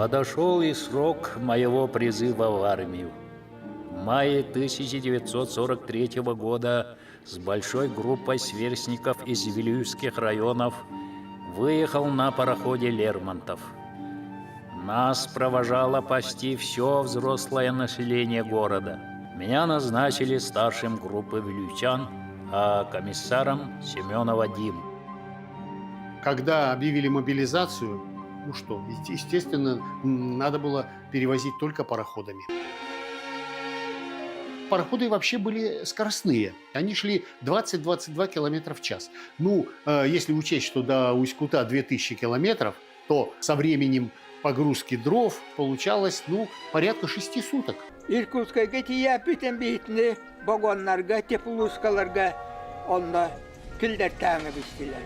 Подошел и срок моего призыва в армию. В мае 1943 года с большой группой сверстников из Вилюйских районов выехал на пароходе «Лермонтов». Нас провожало почти все взрослое население города. Меня назначили старшим группы вилюйчан, а комиссаром Семенова Дим. Когда объявили мобилизацию, естественно, надо было перевозить только пароходами. Пароходы вообще были скоростные. Они шли 20-22 километра в час. Если учесть, что до Усть-Кута 2000 километров, то со временем погрузки дров получалось, порядка 6 суток. Иркутскайга тияпитен битни вагоннарга, теплушкаларга онда килдер таңы бистилер.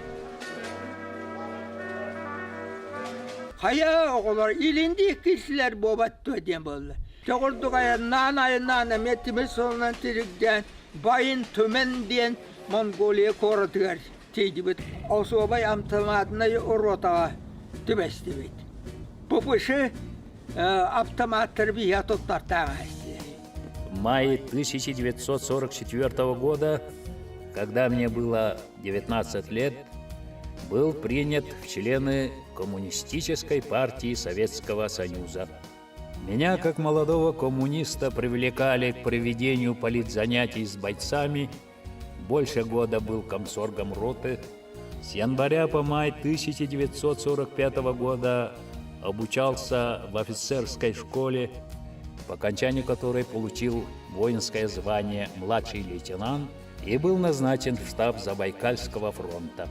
Хая оғылар илинди кишилер бобатту дем болды. Тоғырдуғая нана метіміз солынан тиригден байын төмен ден Монголия коротығар тейді бет. Осуабай амтамадына уротаға түбесті бет. Пупышы автоматтар бия тоттар таңа. В мае 1944 года, когда мне было 19 лет, был принят в члены Коммунистической партии Советского Союза. Меня, как молодого коммуниста, привлекали к проведению политзанятий с бойцами. Больше года был комсоргом роты. С января по май 1945 года обучался в офицерской школе, по окончанию которой получил воинское звание младший лейтенант и был назначен в штаб Забайкальского фронта.